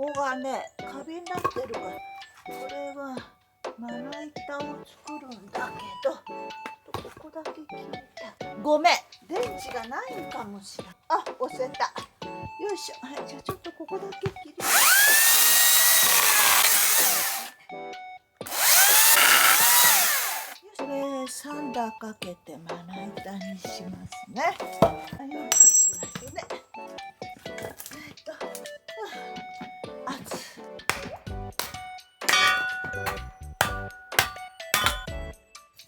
こがねカビになってるから、これはまな板を作るんだけど、ここだけ切りたい。ごめん、電池がないんかもしれん。あ、押せた。よいしょ。はい、じゃあちょっとここだけ切りたい。これサンダーかけてまな板にしますね。はい、よくしないとね。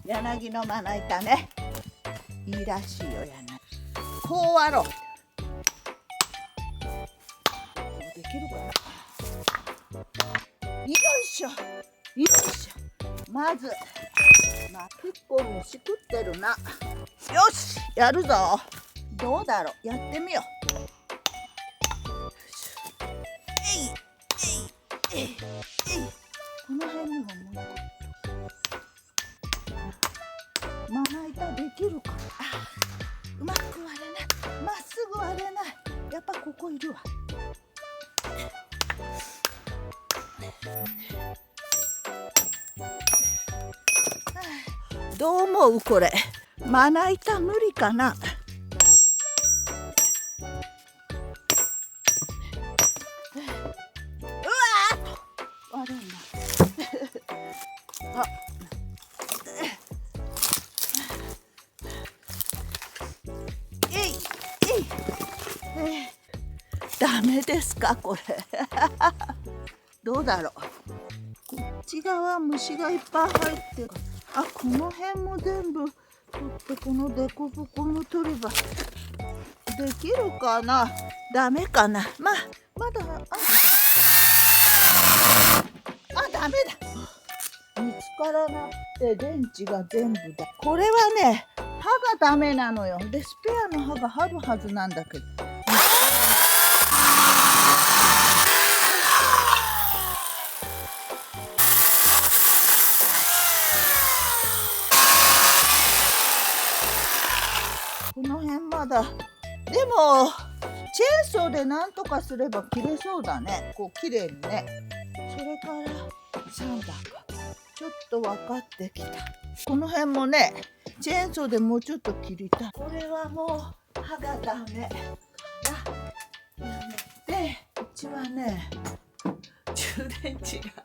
柳のまな板ね、いいらしいよ。柳こうあろう。できるかな。よいしょよいしょ。まず結構虫食ってるな。よし、やるぞ。どうだろう、やってみよう。この辺にももうまな板できるかな。うまく割れない、まっすぐ割れない。やっぱここいるわ。どう思うこれ、まな板無理かな。割れないあ、ダメですかこれ。どうだろう。こっち側虫がいっぱい入ってる。あ、この辺も全部取って、このデコボコも取ればできるかな。ダメかな。まだダメだ。見つからなくて電池が全部だ。これはね、刃がダメなのよ。でスペアの刃があるはずなんだけど、この辺まだ。でもチェーンソーでなんとかすれば切れそうだね。こう綺麗にね。それからサンダーかちょっと分かってきた。この辺もね、チェーンソーでもうちょっと切りたい。これはもう刃がダメからやめて、うちはね充電池が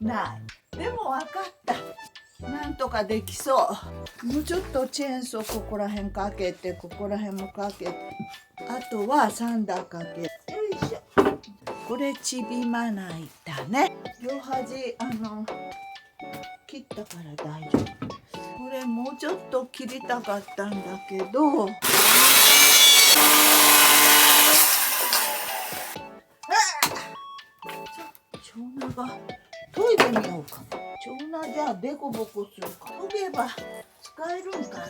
ない。でも分かった、なんとかできそう。もうちょっとチェーンソーここら辺かけて、ここら辺もかけて、あとはサンダーかけ。よいしょ。これちびまな板ね。両端切ったから大丈夫。これもうちょっと切りたかったんだけど、蝶菜が研いでみようかな。蝶菜じゃあデコボコするか。研げば使えるんかな。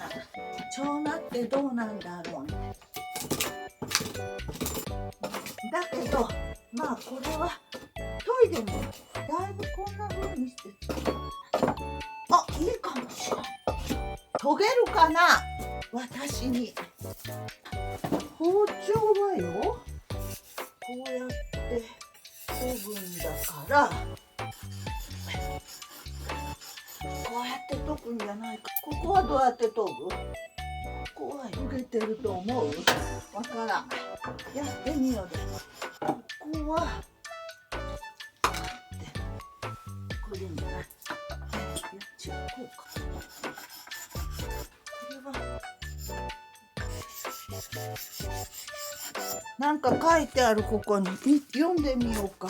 蝶菜ってどうなんだろうね。だけどまあこれは研いでみよう。だいぶこんな風にしてあ、いいかもしれない。研げるかな、私に。包丁はよ、こうやって研ぐんだから、こうやって研ぐんじゃないか。ここはどうやって研ぐ？ここは研げてると思う？わからん。やってみようで。ここはこれじゃない。やっちゃこうか。これはなんか書いてある。ここに読んでみようか。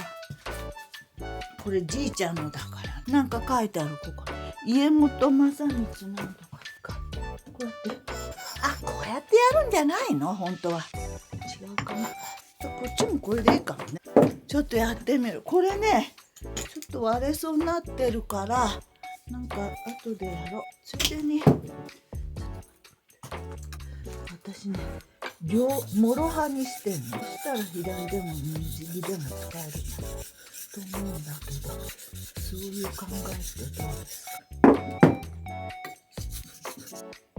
これじいちゃんのだから、なんか書いてある。ここ家元正光なんとか、こうやって、こうやってやるんじゃないの？本当は違うかな。こっちもこれでいいかもね。ちょっとやってみる。これね、ちょっと割れそうになってるから、なんか後でやろう。ついでに私ね、もろ刃にしてんの。そしたら左でも右でも使えると思うんだけど、そういう考えってどうですか？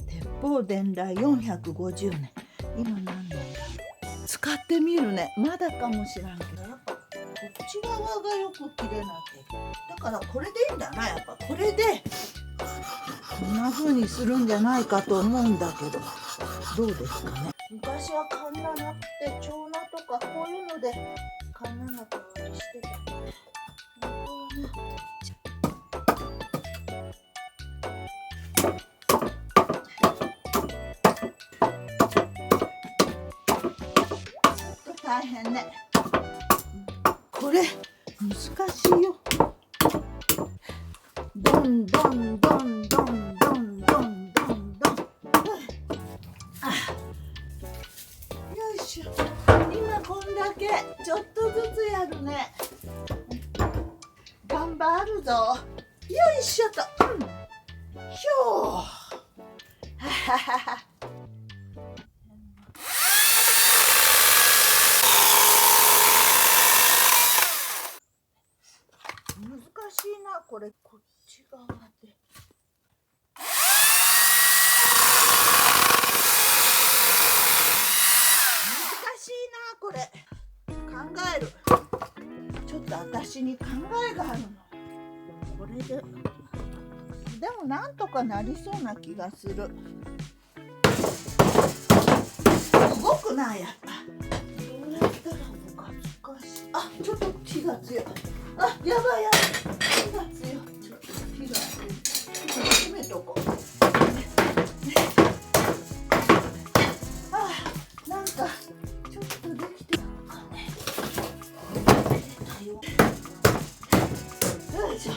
鉄砲伝来450年。今何年だろう。使ってみるね。まだかもしらんけど、やっぱこち側がよく切れなきゃ。だからこれでいいんだな。やっぱこれでこんな風にするんじゃないかと思うんだけど、どうですかね。昔はカンナなくて蝶菜とかこういうのでカンナなくしてた。本当はね。大変ね。これ難しいよ。どんどんどんどんどんどんどんどん。よいしょ。今こんだけちょっとずつやるね。頑張るぞ。よいしょと。ひょー。はははは。難しいなこれ、こっち側で。難しいなこれ。考える。ちょっと私に考えがあるの。これで。でもなんとかなりそうな気がする。動くなやっぱ。どうやったら動か難しい。あ、ちょっと火が強い。あ、やばいやばい。火が強い。ちょっと火が強い。閉めとこう。あ、なんかちょっとできてるのかね。よいしょ。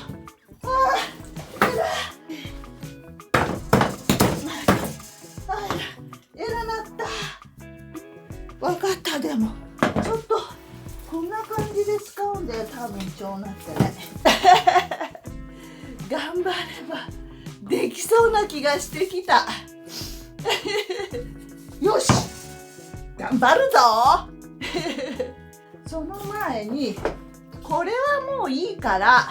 わかった。でもちょっとこんな感じで使うんだよ多分蝶菜ってね。頑張ればできそうな気がしてきた。よし頑張るぞ。その前にこれはもういいから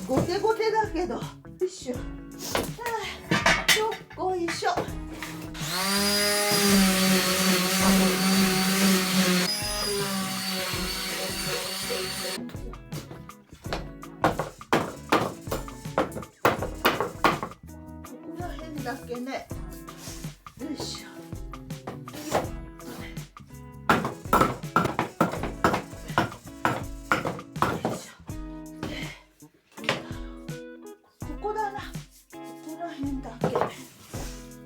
ゴテゴテだけど、よいしょ。よっこいしょ。だけね。よいしょ。ここだな。ここら辺だけ。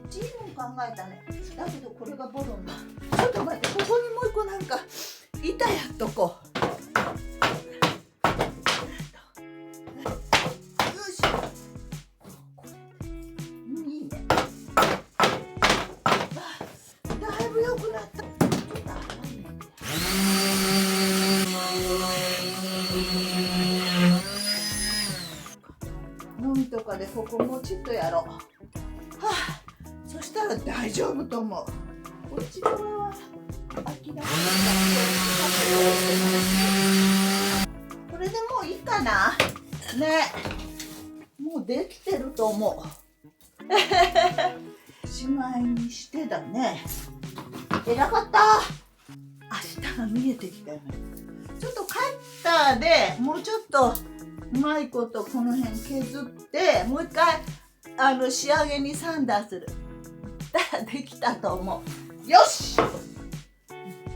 チーム考えたね。だけどこれがボロンだ。ちょっと待って、ここにもう一個なんか板やっとこう。とかでここもうちょっとやろう。はあ、そしたら大丈夫と思う。こっち側は諦めた。これでもういいかなね。もうできてると思う。しまいにしてだね。偉かった。明日が見えてきたよね。ちょっとカッターでもうちょっとうまいことこの辺削ってもう一回仕上げにサンダーする。だからできたと思う。よし、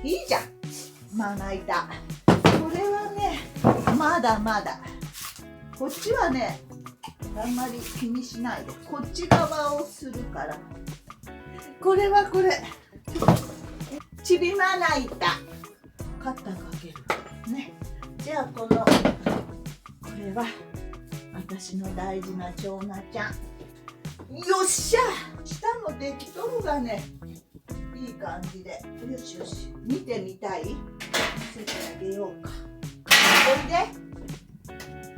いいじゃん。まな板これはねまだまだ。こっちはねあんまり気にしないで、こっち側をするから。これはこれちびまな板カッターかけるね。じゃあこれは私の大事な蝶菜ちゃん。よっしゃ、下もできとるがね、いい感じで。よしよし、見てみたい？見せてあげようか。おいで。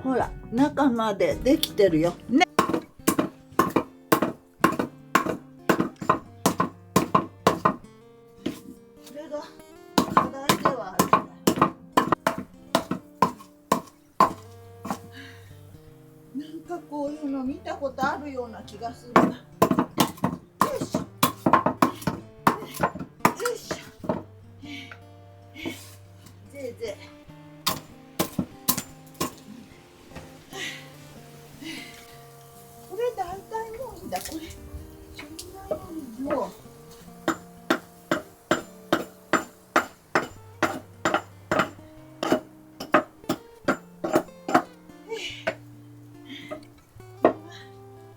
ほら、中までできてるよね。これが課題ではある。なんかこういうの見たことあるような気がする。よいしょ。よいしょ。ぜいぜい。だこれ。もう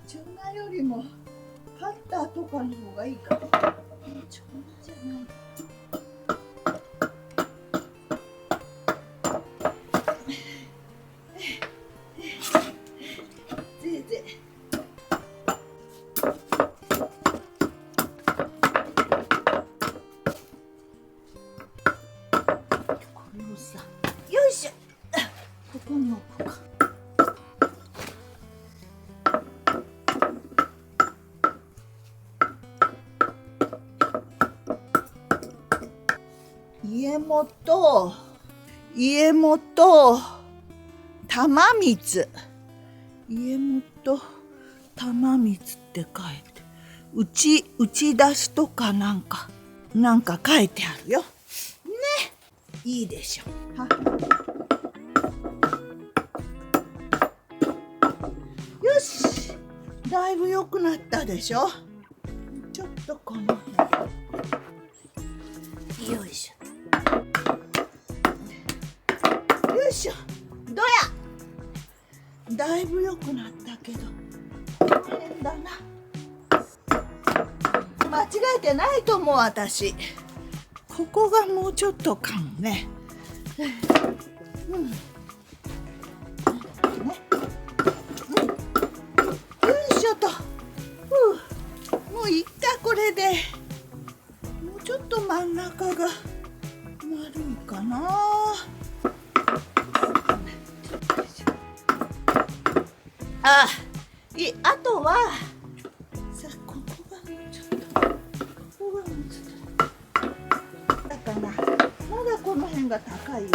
チューナよりもカッターとかの方がいいかな。チューナじゃない。よいしょ、ここに置くか。家元玉光、家元玉光って書いて、打ち出しとかなんか書いてあるよね。いいでしょ。よし、だいぶ良くなったでしょ。ちょっとこの辺、よいしょ、よいしょ。どや、だいぶ良くなったけど変だな。間違えてないと思う私。ここがもうちょっとかもね。よいしょと。もういったこれで。もうちょっと真ん中が丸いかな。あとはさあ、ここがもうちょっと、ここがもうちょっとだかな。まだこの辺が高いよ。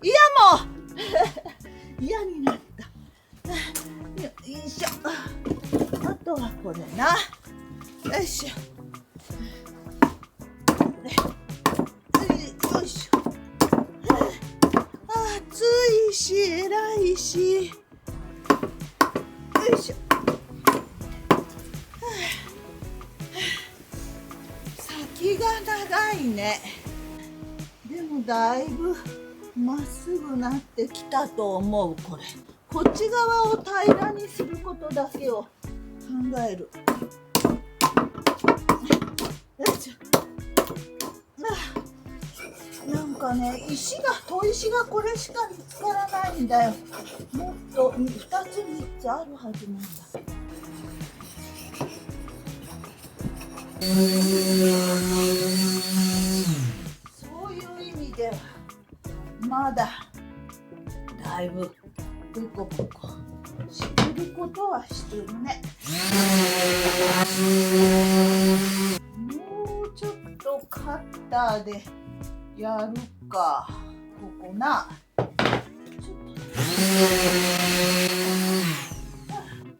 いやもう嫌になった。よいしょ。あとはこれな。よいしょ。よいしょ。暑いし偉いし。よいしょ。先が長いね。でもだいぶまっすぐなってきたと思う。こっち側を平らにすることだけを考える。よいしょ。なんかね、砥石がこれしか見つからないんだよ。もっと2つ3つあるはずなんだ。そういう意味ではまだだいぶボコボコしてることはしてるね。もうちょっとカッターでやるか。ここな。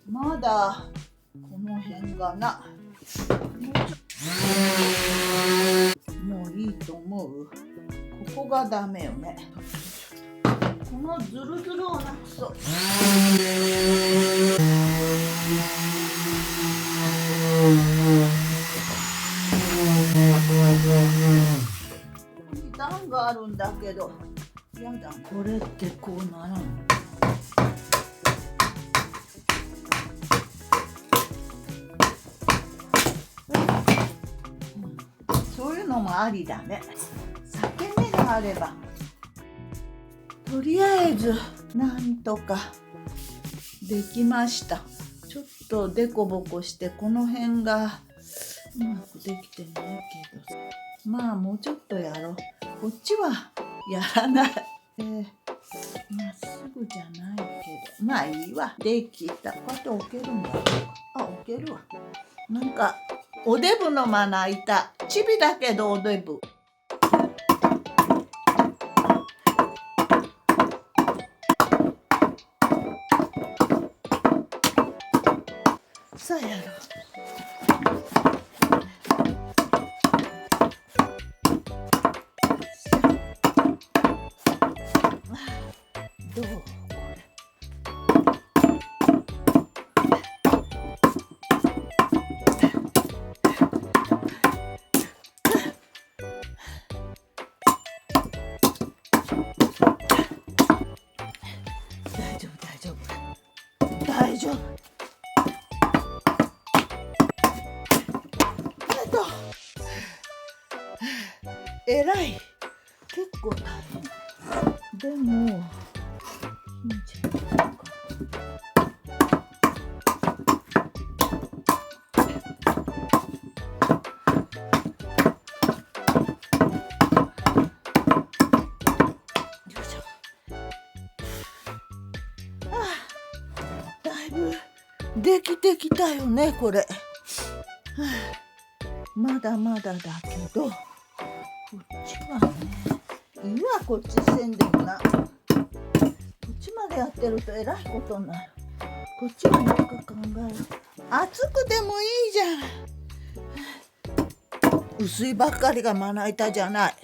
まだこの辺がな。もういいと思う。ここがダメよね。このズルズルをなくそう。段があるんだけど、やだ、これってこうならん。そういうのもありだね。裂け目があれば。とりあえずなんとかできました。ちょっとデコボコしてこの辺がうまくできてないけど、まあもうちょっとやろう。こっちはやらない。まっすぐじゃないけど、まあいいわ。できた。こうやって置けるんだろうか。置けるわ。なんかおデブのまな板。チビだけどおデブ。さあやろう。えらい結構大変。でもいいんじゃないか。よいしょ。だいぶできてきたよねこれ。まだまだだけど、こっちはね、いいわこっちせんでもな。こっちまでやってるとえらいことになる。こっちは何か考える。熱くてもいいじゃん。薄いばっかりがまな板じゃない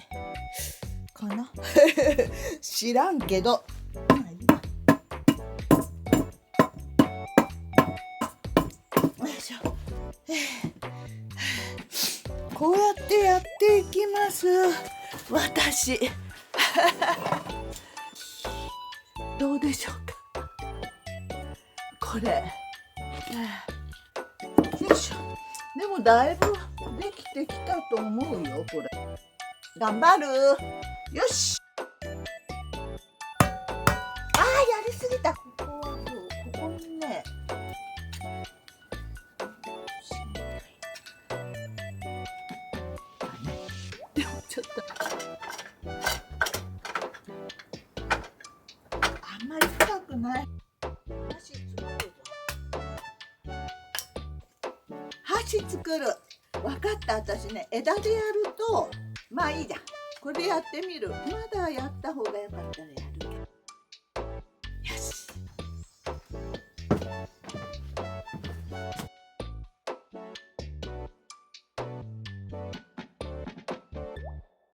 かな。知らんけど。まあいいわ。よいしょ。こうやってやっていきます私。どうでしょうかこれ。よいしょ。でもだいぶできてきたと思うよこれ。頑張る。よし。やりすぎた。ここはどう？ここにね、でもちょっとあんまり深くない。箸作る。分かった。私ね、枝でやるとまあいいじゃん。これやってみる。まだやった方がよかったらやるけど。